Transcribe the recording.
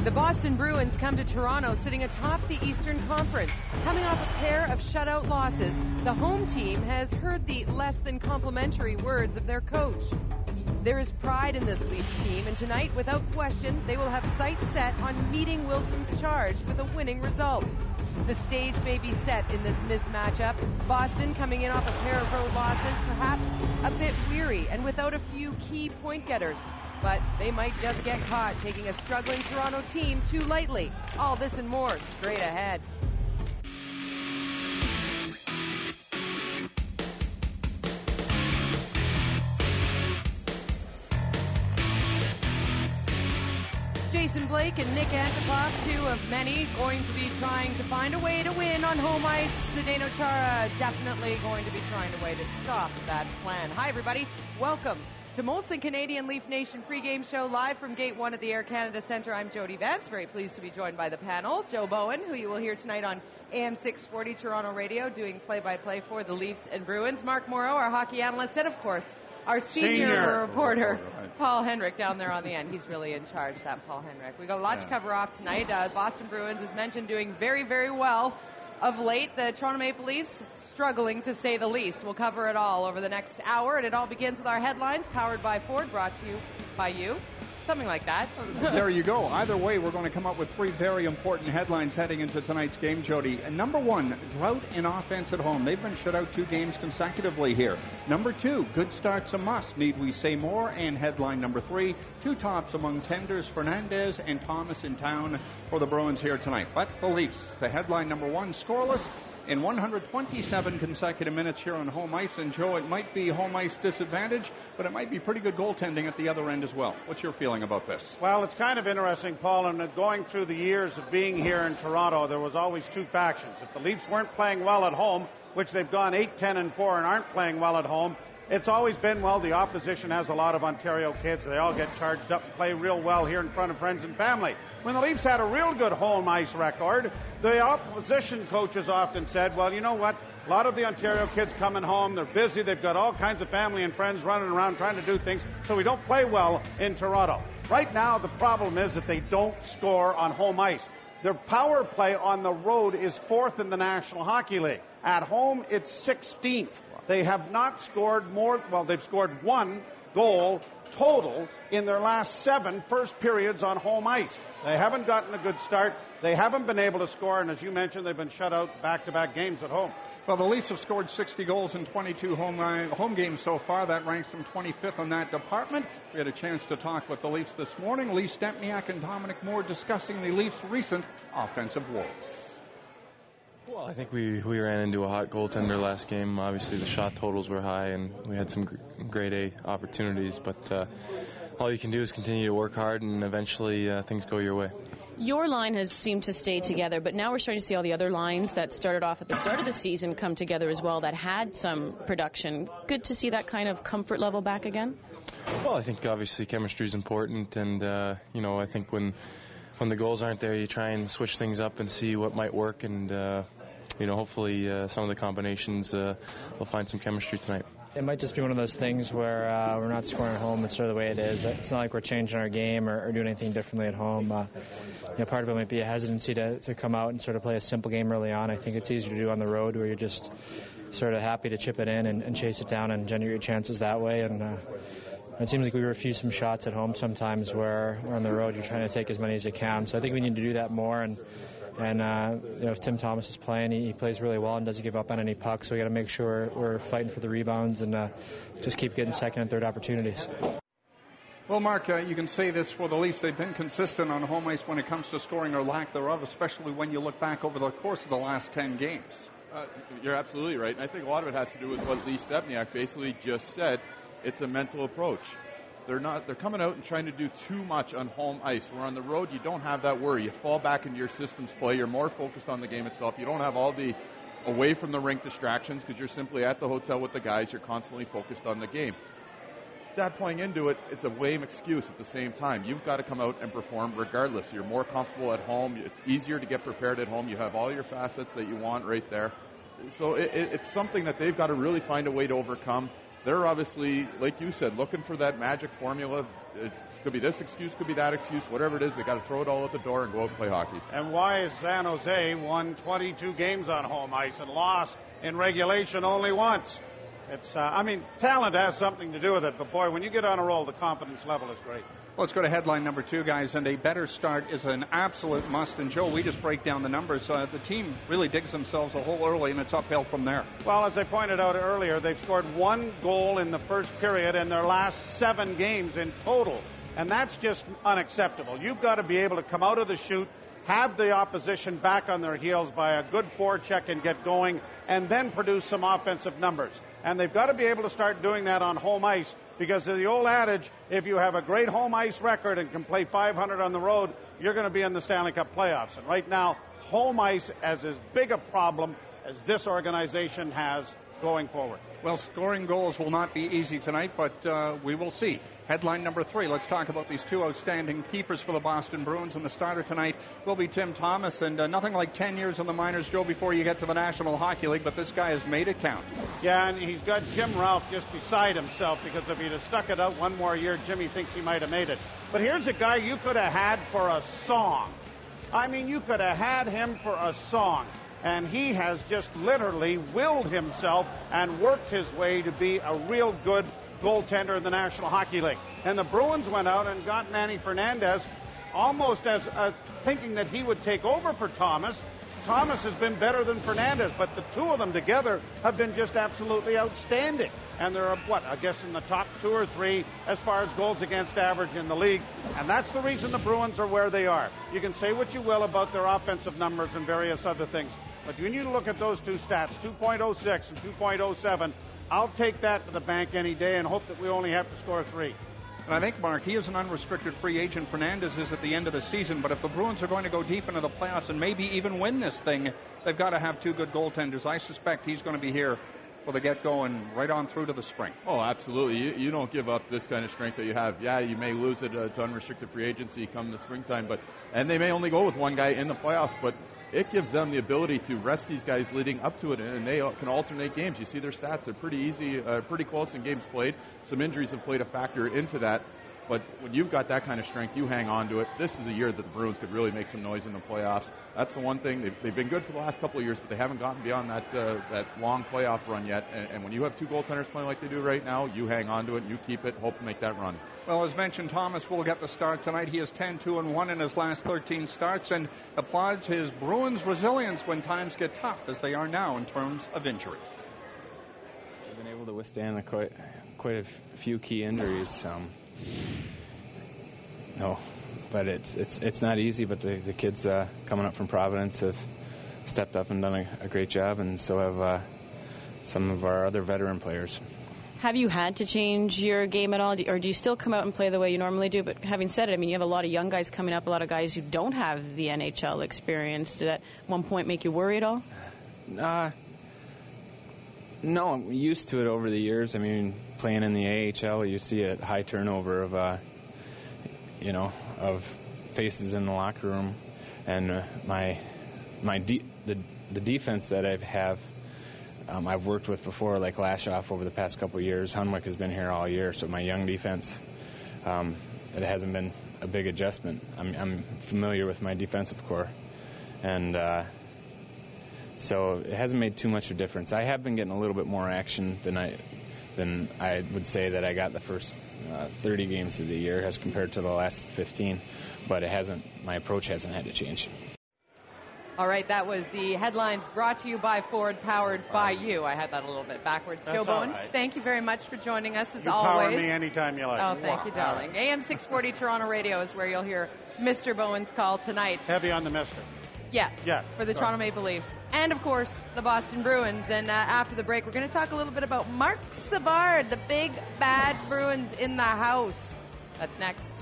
The Boston Bruins come to Toronto sitting atop the Eastern Conference. Coming off a pair of shutout losses, the home team has heard the less than complimentary words of their coach. There is pride in this Leafs team, and tonight, without question, they will have sights set on meeting Wilson's charge with a winning result. The stage may be set in this mismatchup. Boston coming in off a pair of road losses, perhaps a bit weary and without a few key point getters. But they might just get caught taking a struggling Toronto team too lightly. All this and more straight ahead. Jason Blake and Nick Antipov, two of many, going to be trying to find a way to win on home ice. Zdeno Chara definitely going to be trying a way to stop that plan. Hi, everybody. Welcome to Molson Canadian Leaf Nation pregame show live from Gate 1 at the Air Canada Centre. I'm Jody Vance, very pleased to be joined by the panel. Joe Bowen, who you will hear tonight on AM 640 Toronto Radio, doing play-by-play for the Leafs and Bruins. Mark Morrow, our hockey analyst, and of course, our senior reporter, Paul Henrik, down there on the end. He's really in charge, that Paul Henrik. We've got a lot to cover off tonight. Boston Bruins, as mentioned, doing very, very well of late. The Toronto Maple Leafs struggling, to say the least. We'll cover it all over the next hour, and it all begins with our headlines, powered by Ford, brought to you by you. Something like that. There you go. Either way, we're going to come up with three very important headlines heading into tonight's game, Jody. Number one, drought in offense at home. They've been shut out 2 games consecutively here. Number 2, good start's a must. Need we say more? And headline number 3, 2 tops among tenders, Fernandez and Thomas in town for the Bruins here tonight. But the Leafs, the headline number 1, scoreless in 127 consecutive minutes here on home ice. And Joe, it might be home ice disadvantage, but it might be pretty good goaltending at the other end as well. What's your feeling about this? Well, it's kind of interesting, Paul, and going through the years of being here in Toronto, there was always 2 factions. If the Leafs weren't playing well at home, which they've gone 8-10-4 and aren't playing well at home, it's always been, well, the opposition has a lot of Ontario kids. They all get charged up and play real well here in front of friends and family. When the Leafs had a real good home ice record, the opposition coaches often said, well, you know what? A lot of the Ontario kids coming home, they're busy, they've got all kinds of family and friends running around trying to do things, so we don't play well in Toronto. Right now, the problem is that they don't score on home ice. Their power play on the road is 4th in the National Hockey League. At home, it's 16th. They have not scored they've scored 1 goal total in their last 7 first periods on home ice. They haven't gotten a good start. They haven't been able to score, and as you mentioned, they've been shut out back-to-back games at home. Well, the Leafs have scored 60 goals in 22 home games so far. That ranks them 25th in that department. We had a chance to talk with the Leafs this morning. Lee Stempniak and Dominic Moore discussing the Leafs' recent offensive woes. Well, I think we ran into a hot goaltender last game. Obviously, the shot totals were high, and we had some grade A opportunities. But all you can do is continue to work hard, and eventually things go your way. Your line has seemed to stay together, but now we're starting to see all the other lines that started off at the start of the season come together as well that had some production. Good to see that kind of comfort level back again? Well, I think obviously chemistry is important, and I think when the goals aren't there, you try and switch things up and see what might work, and hopefully some of the combinations will find some chemistry tonight. It might just be one of those things where we're not scoring at home. It's sort of the way it is. It's not like we're changing our game or doing anything differently at home. Part of it might be a hesitancy to come out and sort of play a simple game early on. I think it's easier to do on the road where you're just sort of happy to chip it in and chase it down and generate your chances that way. And it seems like we refuse some shots at home sometimes where on the road you're trying to take as many as you can. So I think we need to do that more. And if Tim Thomas is playing, he plays really well and doesn't give up on any pucks. So we got to make sure we're fighting for the rebounds and just keep getting second and third opportunities. Well, Mark, you can say this for the Leafs. They've been consistent on home ice when it comes to scoring or lack thereof, especially when you look back over the course of the last 10 games. You're absolutely right. And I think a lot of it has to do with what Lee Stempniak basically just said. It's a mental approach. They're coming out and trying to do too much on home ice. Where on the road, you don't have that worry. You fall back into your systems play. You're more focused on the game itself. You don't have all the away from the rink distractions because you're simply at the hotel with the guys. You're constantly focused on the game. That playing into it, it's a lame excuse at the same time. You've got to come out and perform regardless. You're more comfortable at home. It's easier to get prepared at home. You have all your facets that you want right there. So it's something that they've got to really find a way to overcome. they're obviously, like you said, looking for that magic formula. It could be this excuse, could be that excuse, whatever it is, they got to throw it all at the door and go out and play hockey. And why is San Jose won 22 games on home ice and lost in regulation only once? It's, talent has something to do with it, but boy, when you get on a roll, the confidence level is great. Let's go to headline number 2, guys, and a better start is an absolute must. And, Joe, we just break down the numbers. The team really digs themselves a hole early, and it's uphill from there. Well, as I pointed out earlier, they've scored 1 goal in the first period in their last 7 games in total, and that's just unacceptable. You've got to be able to come out of the chute, have the opposition back on their heels by a good forecheck and get going, and then produce some offensive numbers. And they've got to be able to start doing that on home ice, because of the old adage, if you have a great home ice record and can play .500 on the road, you're going to be in the Stanley Cup playoffs. And right now, home ice is as big a problem as this organization has going forward. Well, scoring goals will not be easy tonight, but we will see. Headline number 3, let's talk about these 2 outstanding keepers for the Boston Bruins. And the starter tonight will be Tim Thomas. And nothing like 10 years in the minors, Joe, before you get to the National Hockey League, but this guy has made it count. Yeah, and he's got Jim Ralph just beside himself, because if he'd have stuck it out one more year, Jimmy thinks he might have made it. But here's a guy you could have had for a song. I mean, you could have had him for a song. And he has just literally willed himself and worked his way to be a real good goaltender in the National Hockey League. And the Bruins went out and got Manny Fernandez almost as thinking that he would take over for Thomas. Thomas has been better than Fernandez, but the 2 of them together have been just absolutely outstanding. And they're, I guess in the top 2 or 3 as far as goals against average in the league. And that's the reason the Bruins are where they are. You can say what you will about their offensive numbers and various other things, but when you look at those 2 stats, 2.06 and 2.07, I'll take that to the bank any day and hope that we only have to score 3. And I think, Mark, he is an unrestricted free agent. Fernandez is at the end of the season. But if the Bruins are going to go deep into the playoffs and maybe even win this thing, they've got to have 2 good goaltenders. I suspect he's going to be here for the get-go and right on through to the spring. Oh, absolutely. You don't give up this kind of strength that you have. Yeah, you may lose it to unrestricted free agency come the springtime, and they may only go with 1 guy in the playoffs, but it gives them the ability to rest these guys leading up to it, and they can alternate games. You see their stats. They're pretty easy, pretty close in games played. Some injuries have played a factor into that. But when you've got that kind of strength, you hang on to it. This is a year that the Bruins could really make some noise in the playoffs. That's the one thing. They've been good for the last couple of years, but they haven't gotten beyond that long playoff run yet. And when you have 2 goaltenders playing like they do right now, you hang on to it, you keep it, hope to make that run. Well, as mentioned, Thomas will get the start tonight. He is 10-2-1 in his last 13 starts and applauds his Bruins' resilience when times get tough, as they are now in terms of injuries. They've been able to withstand quite a few key injuries. No, but it's not easy. But the kids coming up from Providence have stepped up and done a great job, and so have some of our other veteran players. Have you had to change your game at all, or do you still come out and play the way you normally do? But having said it, I mean, you have a lot of young guys coming up, a lot of guys who don't have the NHL experience. Did that at one point make you worry at all? No, I'm used to it over the years. I mean, playing in the AHL, you see a high turnover of of faces in the locker room, and the defense that I have, I've worked with before, like Lashoff over the past couple of years. Hunwick has been here all year, so my young defense, it hasn't been a big adjustment. I'm familiar with my defensive core, and so it hasn't made too much of a difference. I have been getting a little bit more action than I would say that I got the first 30 games of the year as compared to the last 15, but my approach hasn't had to change. All right, that was the headlines brought to you by Ford, powered by you. I had that a little bit backwards. That's Joe Bowen, right. Thank you very much for joining us, as you always. Power me anytime you like. Oh, thank you, darling. AM 640 Toronto Radio is where you'll hear Mr. Bowen's call tonight. Heavy on the mister. Yes, for the Toronto Maple Leafs. And, of course, the Boston Bruins. And after the break, we're going to talk a little bit about Marc Savard, the big, bad Bruins in the house. That's next.